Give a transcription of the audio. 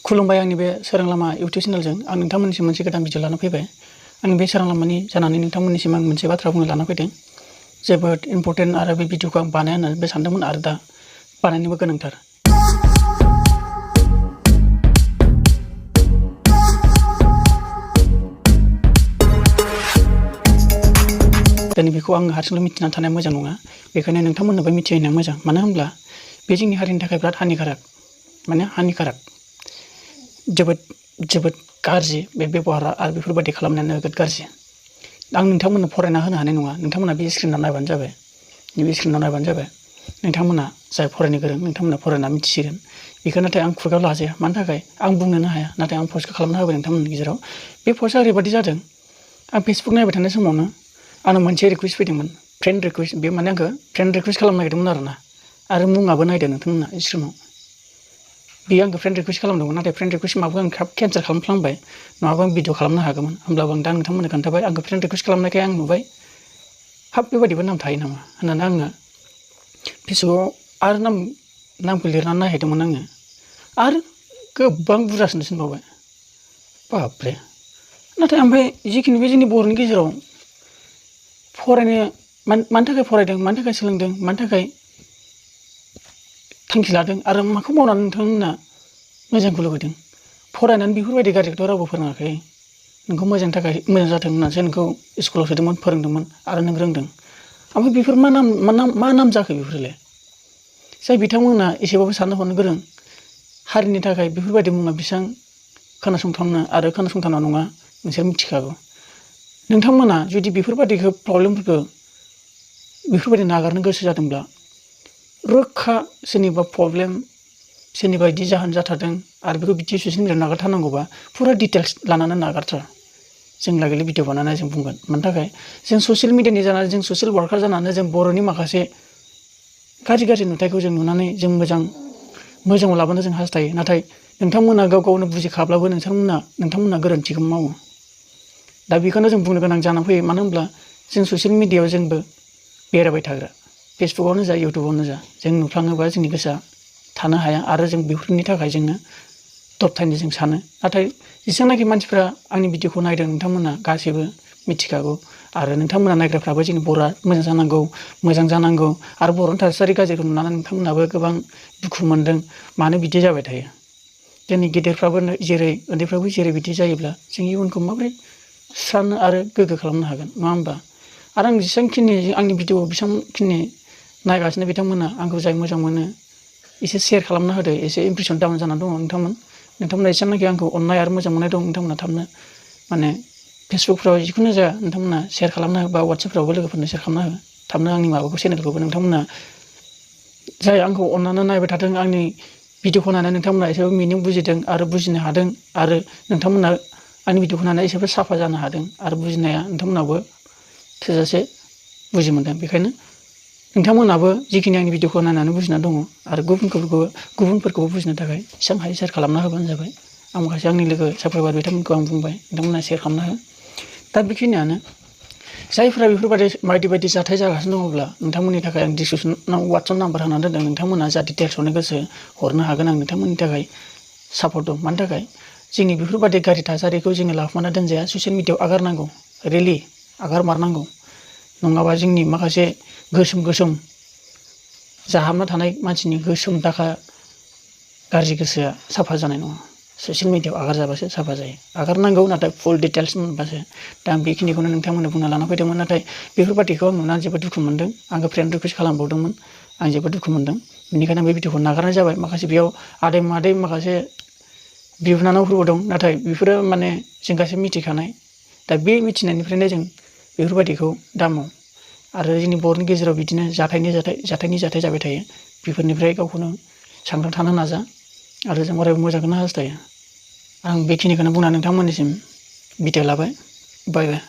खुलुमबाय आंनि बे स्वrang लामा इउटिउब चेनेलजों आं नोंथांमोननिसिम मोनसे गोदान भिडिअ लाना फैबाय। आं बे स्वrang लामानि जानानै नोंथांमोननिसिम आं मोनसे बाथ्रा बुंनो लाना फैदों। जोबोद इम्पर्टेन्ट आरो बे भिडिअखौ आं बानाय होननानै सानदोंमोन आरो दा बानायनोबो गोनांथार। दिनै बेखौ आं हारसिंल' मिथिनानै थानाया मोजां नङा, बेखायनो नोंथांमोननोबो मिथिहोनाया मोजां। मानो होनब्ला बे जोंनि हारिनि थाखाय बिराद हानिकारक जोबोद गाज्रि बे बेबहारा आरो बेफोरबायदि खालामनाया नोगोद गाज्रि। आं नोंथांमोननो फरायना होनो हानाय नङा, नोंथांमोना बे स्क्रिनाव नायबानो जाबाय। नैबे स्क्रिनाव नायबानो जाबाय। नोंथांमोना जाय फरायनो गोरों नोंथांमोना फरायना मिथिसिगोन। बेखौ नाथाय आं खुगायाव लाजाया, मानि थाखाय आं बुंनोनो हाया, नाथाय आं पस्टखौ खालामना होबाय नोंथांमोननि गेजेराव। बे पस्टआ ओरैबायदि जादों, आं फेसबुक नायबाय थानाय समावनो आंनाव मोनसे रिकुवेस्ट फैदोंमोन, फ्रेन्ड रिकुवेस्ट। बे माने आंखौ फ्रेन्ड रिकुवेस्ट खालामनो नागिरदोंमोन आरोना, आरो मुङाबो नायदो नोंथांमोना स्क्रिनाव। बेयो आंखौ फ्रेन्ड रिकुवेस्ट खालामदोंमोन, नाथाय फ्रेन्ड रिकुवेस्ट माबो आं केन्सेल खालामफ्लांबाय, नङाबा आं भिडिअ खालामनो हागौमोन। होमब्लाबो आं दा नोंथांमोननो खोन्थाबाय, आंखौ फ्रेन्ड रिकुवेस्ट खालामनायखाय आं नुबाय, हाब बेबायदिबो नाम थायो नामा होननानै आङो फेसबुकआव आरो नामखौ लिरनानै नायहैदोंमोन आङो, आरो गोबां बुरजासिन नुसिनबावबाय। बाबरे! नाथाय ओमफ्राय जिखिनि बे जोंनि बर'नि गेजेराव फरायनो मानि थाखाय फरायदों, मानि थाखाय सोलोंदों, मानि थाखाय थांखि लादों, आरो माखौ मावनानै नोंथांमोना मोजांखौ लुबैदों? फरायनानै बेफोरबायदि गाज्रिखौथ' रावबो फोरोङाखै। नोंखौ मोजांनि थाखाय मोजां जाथों होननानैसो नोंखौ स्कुलाव सोदोंमोन, फोरोंदोंमोन, आरो नों रोंदों। ओमफ्राय बेफोर मा नाम जाखो बेफोरलाय? जाय बिथांमोना एसेबाबो साननो हनो गोरों, हारिनि थाखाय बेफोरबायदि मुङा बेसेबां खोनासंथावना आरो खोनासंथावना नङा नोंसोर मिथिखागौ। नोंथांमोना जुदि बेफोरबायदिखौ प्रब्लेमफोरखौ बेफोरबायदि नागारनो गोसो जादोंब्ला, रोखा सोरनिबा प्रब्लेम, सोरनिबा बिदि जाहोन जाथारदों आरो बेखौ बिदि ससियेल मिडियायाव नागारथारनांगौबा फुरा डिटेल्स लानानै नागारथार। जों लागैले भिडिअ बानायनानै जों बुंगोन। मानि थाखाय? जों ससियेल मिडियानि जानानै, जों ससियेल वार्कार जानानै, जों बर'नि माखासे गाज्रि नुथायखौ जों नुनानै जों मोजाङाव लाबोनो जों हास्थायो। नाथाय नोंथांमोना गाव गावनो बुजिखाब्लाबो नोंथांमोना गोरोन्थिखौ मावो। दा बेखौनो जों बुंनो गोनां जानानै फैयो। मानो होनब्ला जों ससियेल मिडियायाव जोंबो बेरायबाय थाग्रा, फेसबुकआवनो जा इउटुबावनो जा, जों नुफ्लाङोबा जोंनि गोसोआ थानो हाया, आरो जों बेफोरनि थाखाय जोंनो दबथायनो जों सानो। नाथाय जेसेबांनाखि मानसिफ्रा आंनि भिडिअखौ नायदों नोंथांमोना गासैबो मिथिखागौ, आरो नोंथांमोना नायग्राफ्राबो जोंनि बर'आ मोजां जानांगौ, आरो बर'नि थासारि गाज्रिखौ नुनानै नोंथांमोनाबो गोबां दुखु मोनदों, मानो बिदि जाबाय थायो। जोंनि गेदेरफ्राबो जेरै उन्दैफ्राबो जेरै बिदि जायोब्ला जों इयुनखौ माबोरै सुस्रांनो आरो गोग्गो खालामनो हागोन, नङा होमबा? आरो आं जेसेबांखिनि आंनि भिडिअ बेसेबांखिनि नायगासिनो बिथांमोना आंखौ जाय मोजां मोनो एसे शेयार खालामना होदो। एसे इमप्रेसन डाउन जानानै दङ नोंथांमोना एसेबांनाखि आंखौ अननाय आरो मोजां मोननाय दं, नोंथांमोना थाबनो माने फेसबुकफ्राव जिखुनु जाया नोंथांमोना शेयार खालामना हो, बा वाट्सएपफ्रावबो लोगोफोरनो शेयार खालामना हो। थाबनो आंनि माबाखौ चेनेलखौबो नोंथांमोना जाय आंखौ अननानै नायबाय थादों, आंनि भिडिअखौ नायनानै नोंथांमोना एसेबाबो मिनिं बुजिदों आरो बुजिनो हादों, आरो नोंथांमोना आंनि भिडिअखौ नायनानै एसेबाबो साफा जानो हादों, आरो बुजिनाया नोंथांमोनाबो थोजासे बुजि मोनदों। बेखायनो नोंथांमोनाबो जिखिनि आंनि भिडिअखौ नायनानै बुजिनानै दङ, आरो गुबुनफोरखौबो बुजिनो थाखाय एसेबां हायो शेयार खालामना होबानो जाबाय। आं माखासे आंनि लोगो साबस्क्राइबार बिथांमोनखौ आं बुंबाय, नोंथांमोना शेयार खालामना हो। दा बेखिनियानो। जायफोरा बेफोरबायदि जाथाय जागासिनो दङब्ला, नोंथांमोननि थाखाय आं डिसक्रिपसनाव वाट्सएप नाम्बार होनानै दोनदों। नोंथांमोना जा डिटेल्स हरनो गोसो हरनो हागोन। आं नोंथांमोननि थाखाय सापर्ट दं। मानि थाखाय? जोंनि बेफोरबायदि गाज्रि थासारिखौ जोङो लाखुमाना दोनजाया, ससियेल मिडियायाव आगारनांगौ, रिलि आगारमारनांगौ। नङाबा जोंनि माखासे गोसोम जाहाबना थानाय मानसिनि गोसोम दाखा गाज्रि गोसोआ साफा जानाय नङा। ससियेल मिडियायाव आगारजाबासो साफा जायो। आगारनांगौ, नाथाय फुल डिटेल्स मोनबासो। दा आं बेखिनिखौनो नोंथांमोननो बुंना लाना फैदोंमोन। नाथाय बेफोरबायदिखौ आं नुनानै जोबोद दुखु मोनदों। आंखौ फ्रेन्ड रिकुवेस्ट खालामबावदोंमोन, आं जोबोद दुखु मोनदों। बेनिखायनो आं बे भिडिअखौ नागारनाय जाबाय। माखासे बेयाव आदै मादै माखासे बिब' बिनानावफोरबो दं, नाथाय बेफोरो माने जों गासैबो मिथिखानाय। दा बे मिथिनायनिफ्रायनो जों बेफोरबायदिखौ दामाव, आरो जोंनि बर'नि गेजेराव बिदिनो जाथायनि जाथाय जाबाय थायो। बेफोरनिफ्राय गावखौनो सांग्रां थानो नाजा, आरो जों अरायबो मोजांखौनो हास्थायो। आं बेखिनिखौनो बुंनानै नोंथांमोननिसिम बिदाय लाबाय। बाय बाय।